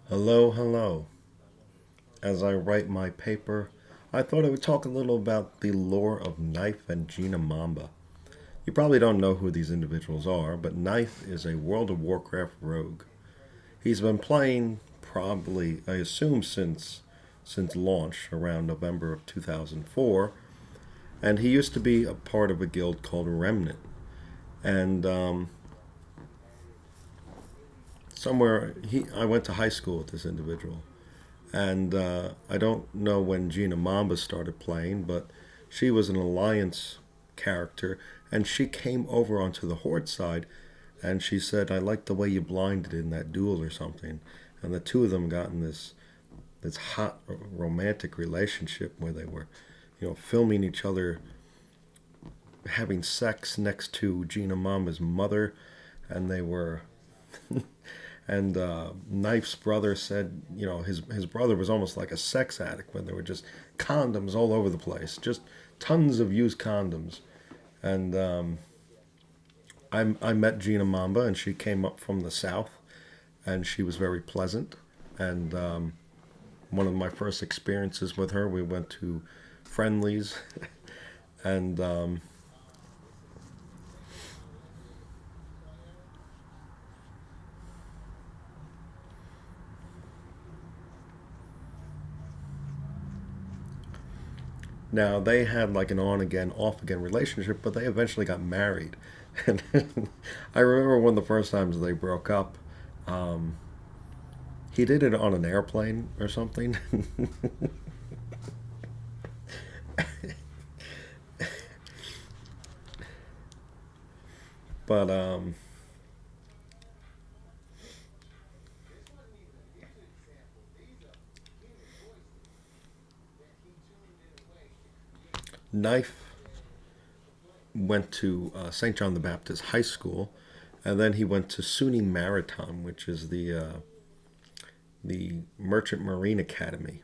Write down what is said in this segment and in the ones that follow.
Hello, hello. As I write my paper, I thought I would talk a little about the lore of Nyfe and Ginamamba. You probably don't know who these individuals are, but Nyfe is a World of Warcraft rogue. He's been playing probably, I assume, since launch around November of 2004, and he used to be a part of a guild called Remnant. And I went to high school with this individual, and I don't know when Gina Mamba started playing, but she was an alliance character, and she came over onto the Horde side, and she said, "I like the way you blinded in that duel or something," and the two of them got in this hot romantic relationship where they were, filming each other having sex next to Gina Mamba's mother, and they were and Knife's brother said, his brother was almost like a sex addict when there were just condoms all over the place, just tons of used condoms. And I met Gina Mamba, and she came up from the south, and she was very pleasant. And one of my first experiences with her, we went to Friendlies, and now they had like an on again, off again relationship, but they eventually got married. And I remember one of the first times they broke up. Um, he did it on an airplane or something. But Knife went to St. John the Baptist High School, and then he went to SUNY Maritime, which is the Merchant Marine Academy,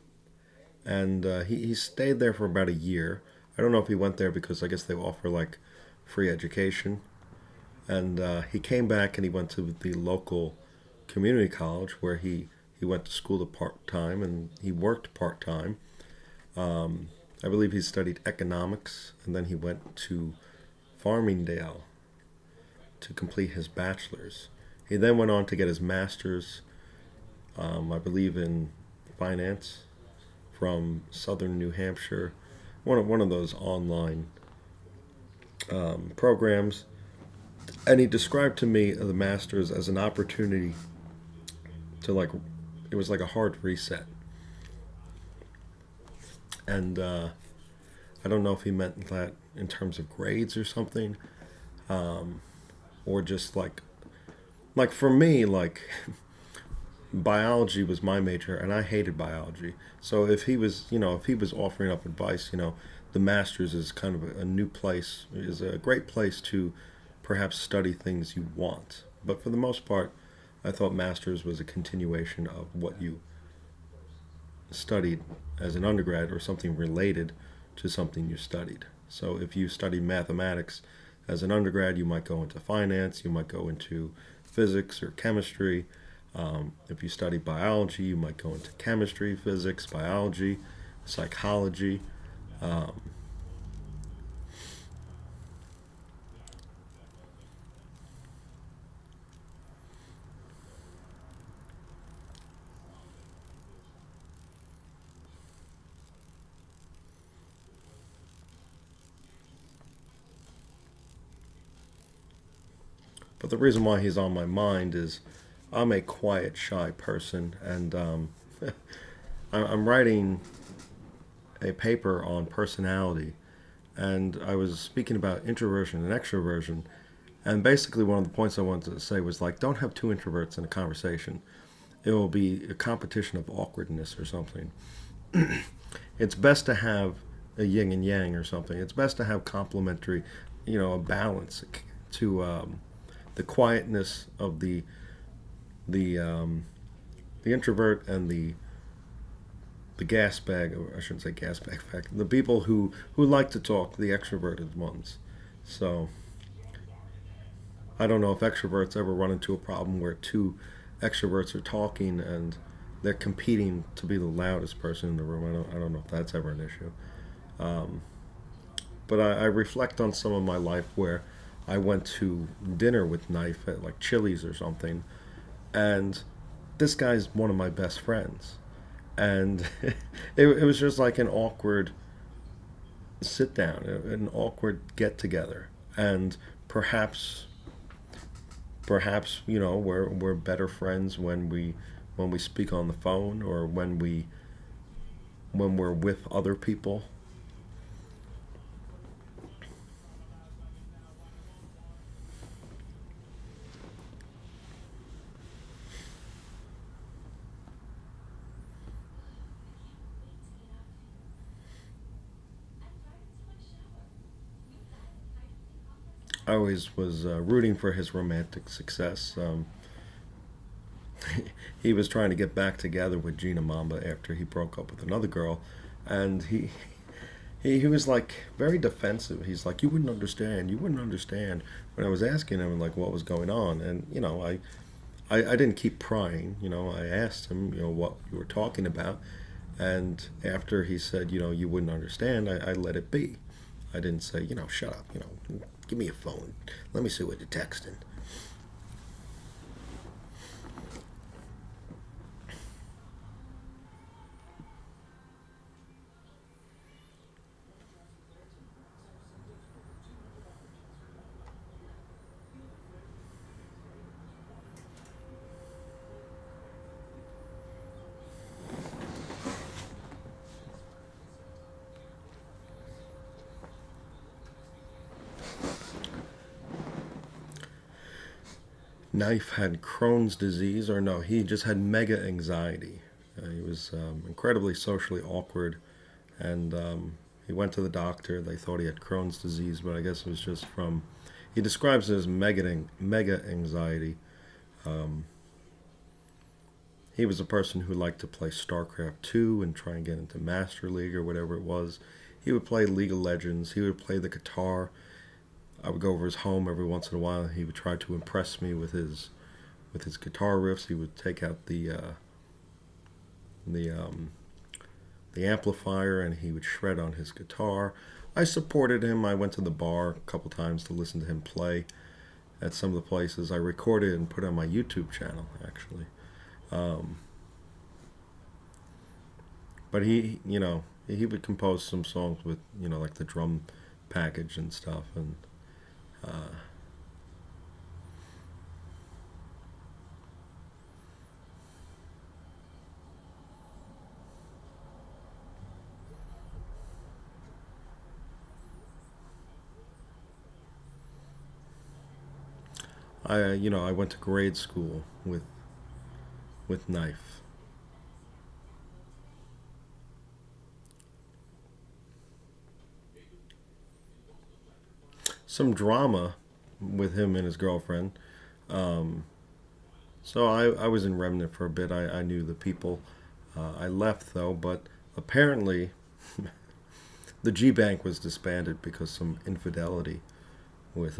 and he stayed there for about a year. I don't know if he went there because I guess they offer like free education, and he came back and he went to the local community college where he went to school part time and he worked part time. I believe he studied economics, and then he went to Farmingdale to complete his bachelor's. He then went on to get his master's, I believe, in finance from Southern New Hampshire, one of those online programs. And he described to me the master's as an opportunity to like, it was like a hard reset. And I don't know if he meant that in terms of grades or something, or just like for me, like biology was my major, and I hated biology. So if he was offering up advice, the master's is kind of a new place, is a great place to perhaps study things you want. But for the most part, I thought master's was a continuation of what you studied as an undergrad or something related to something you studied. So if you study mathematics as an undergrad, you might go into finance, you might go into physics or chemistry. If you study biology, you might go into chemistry, physics, biology, psychology. Um, but the reason why he's on my mind is I'm a quiet, shy person, and I'm writing a paper on personality, and I was speaking about introversion and extroversion. And basically, one of the points I wanted to say was like, don't have two introverts in a conversation. It will be a competition of awkwardness or something. It's best to have a yin and yang or something. It's best to have complementary, a balance to the quietness of the the introvert and the gas bag, or I shouldn't say gas bag fact, the people who like to talk, the extroverted ones. So I don't know if extroverts ever run into a problem where two extroverts are talking and they're competing to be the loudest person in the room. I don't know if that's ever an issue. Um, but I reflect on some of my life where I went to dinner with Nyfe at like Chili's or something, and this guy's one of my best friends, and it was just like an awkward sit down, an awkward get together, and perhaps we're better friends when we speak on the phone or when we're with other people. I always was rooting for his romantic success. He was trying to get back together with Gina Mamba after he broke up with another girl, and he was like very defensive. He's like, you wouldn't understand. When I was asking him like what was going on, and I didn't keep prying. I asked him, what you were talking about, and after he said, you wouldn't understand, I let it be. I didn't say, shut up, give me a phone, let me see what you're texting. Knife had Crohn's disease, or no, he just had mega anxiety. He was incredibly socially awkward, and he went to the doctor. They thought he had Crohn's disease, but I guess it was just from. He describes it as mega anxiety. Um, he was a person who liked to play StarCraft 2 and try and get into Master League or whatever it was. He would play League of Legends. He would play the guitar. I would go over his home every once in a while. He would try to impress me with his guitar riffs. He would take out the the amplifier and he would shred on his guitar. I supported him. I went to the bar a couple times to listen to him play at some of the places. I recorded and put on my YouTube channel actually. Um, but he would compose some songs with like the drum package and stuff, and uh, I went to grade school with Knife. Some drama with him and his girlfriend. Um, so I was in Remnant for a bit. I knew the people. I left though, but apparently the G Bank was disbanded because some infidelity with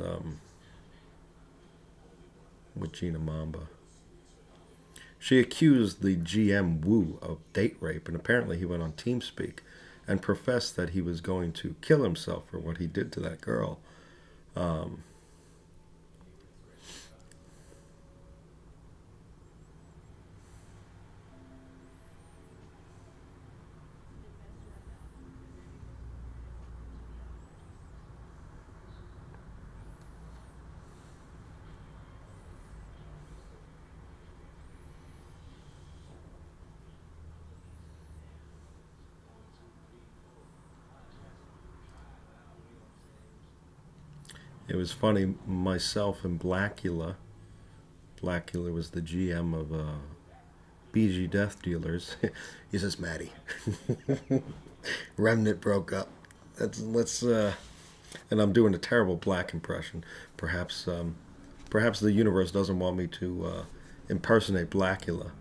with Gina Mamba. She accused the GM Wu of date rape, and apparently he went on TeamSpeak and professed that he was going to kill himself for what he did to that girl. Um, it was funny. Myself and Blackula was the GM of BG Death Dealers. He says, Maddie, Remnant broke up. Let's and I'm doing a terrible black impression. Perhaps perhaps the universe doesn't want me to impersonate Blackula,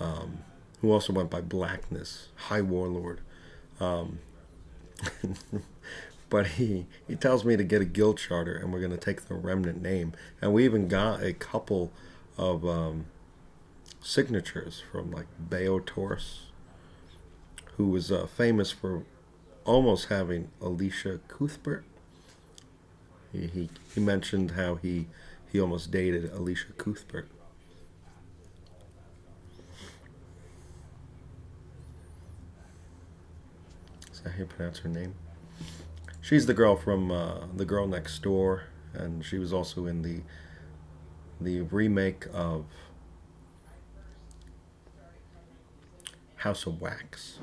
um, who also went by Blackness, High Warlord. Um, but he tells me to get a guild charter, and we're going to take the Remnant name. And we even got a couple of signatures from like Beotors, who was famous for almost having Alicia Cuthbert. He mentioned how he almost dated Alicia Cuthbert. Is that how you pronounce her name? She's the girl from The Girl Next Door, and she was also in the remake of House of Wax.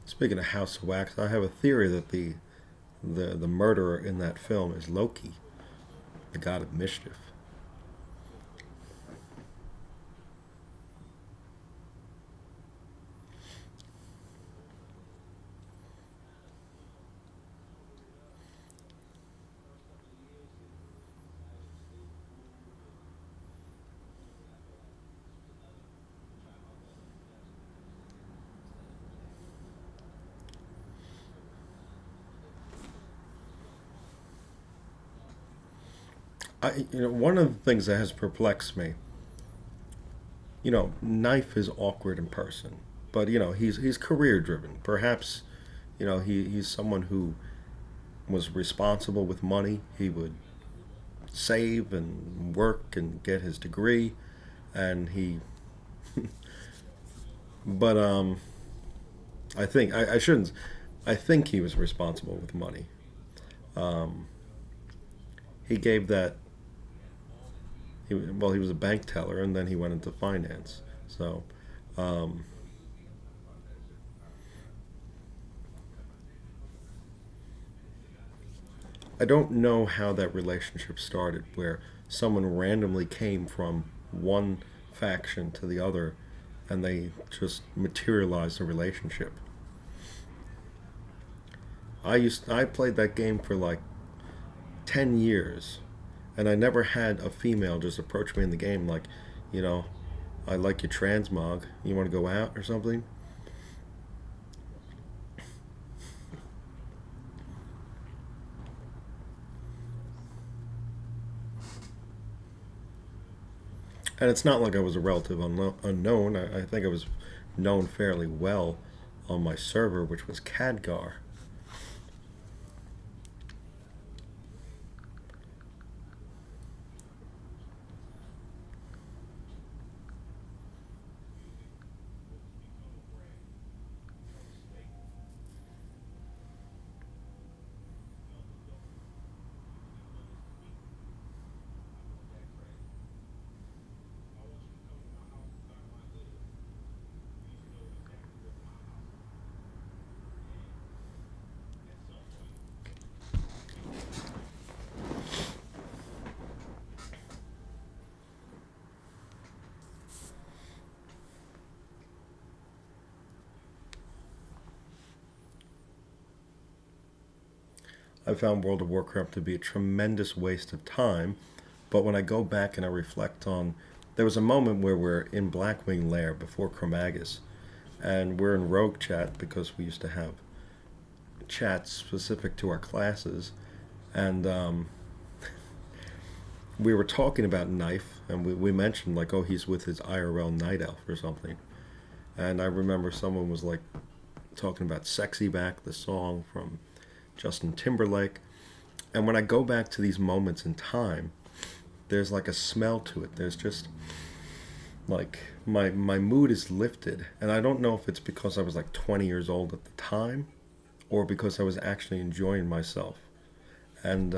Speaking of House of Wax, I have a theory that the murderer in that film is Loki, the god of mischief. One of the things that has perplexed me, Knife is awkward in person, but he's career driven. Perhaps, he's someone who was responsible with money. He would save and work and get his degree, and but I shouldn't. I think he was responsible with money. Um, he gave that. He was a bank teller, and then he went into finance. So, um, I don't know how that relationship started, where someone randomly came from one faction to the other, and they just materialized a relationship. I played that game for like 10 years, and I never had a female just approach me in the game like, you know, I like your transmog. You want to go out or something? And it's not like I was a relative unknown. I think I was known fairly well on my server, which was Cadgar. I found World of Warcraft to be a tremendous waste of time, but when I go back and I reflect on, there was a moment where we're in Blackwing Lair before Chromagus, and we're in Rogue Chat because we used to have chats specific to our classes, and we were talking about Knife, and we mentioned like, oh, he's with his IRL night elf or something, and I remember someone was like talking about "Sexy Back," the song from Justin Timberlake, and when I go back to these moments in time, there's like a smell to it. There's just like my mood is lifted, and I don't know if it's because I was like 20 years old at the time, or because I was actually enjoying myself, and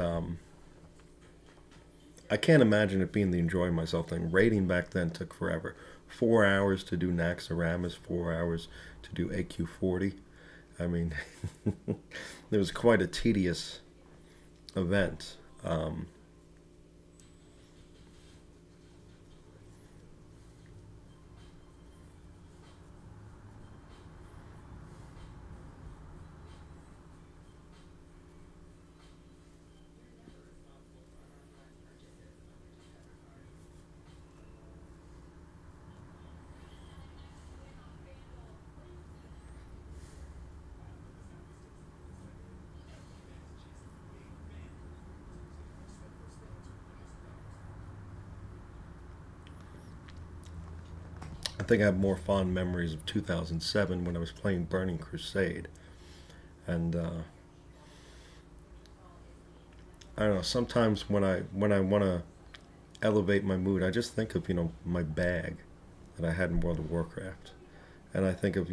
I can't imagine it being the enjoying myself thing. Raiding back then took forever. 4 hours to do Naxxramas, 4 hours to do AQ40. I mean, it was quite a tedious event. I think I have more fond memories of 2007 when I was playing Burning Crusade. And I don't know. Sometimes when I want to elevate my mood, I just think of my bag that I had in World of Warcraft, and I think of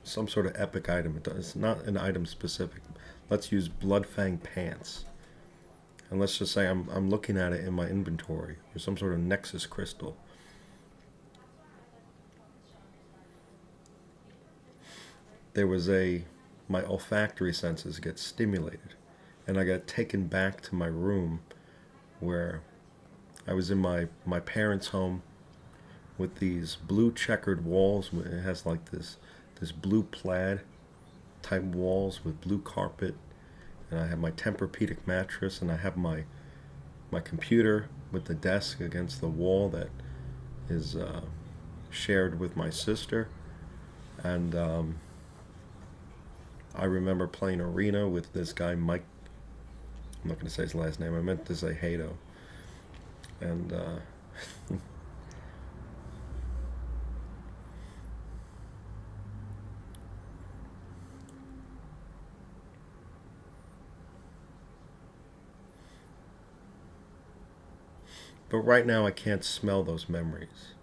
some sort of epic item. It's not an item specific. Let's use Bloodfang pants, and let's just say I'm looking at it in my inventory or some sort of Nexus crystal. There was a My olfactory senses get stimulated, and I got taken back to my room where I was in my parents' home with these blue checkered walls. It has like this blue plaid type walls with blue carpet, and I have my Tempur-Pedic mattress, and I have my computer with the desk against the wall that is shared with my sister, and I remember playing arena with this guy Mike. I'm not going to say his last name. I meant to say Hato, and but right now I can't smell those memories.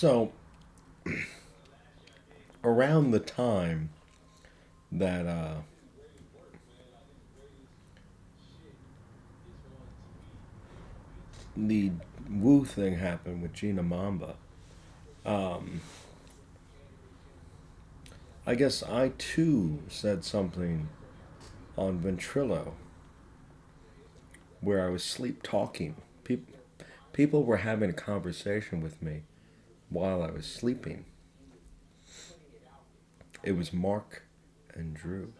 So around the time that the Wu thing happened with Ginamamba, I guess I too said something on Ventrilo where I was sleep talking. People were having a conversation with me while I was sleeping. It was Mark and Drew.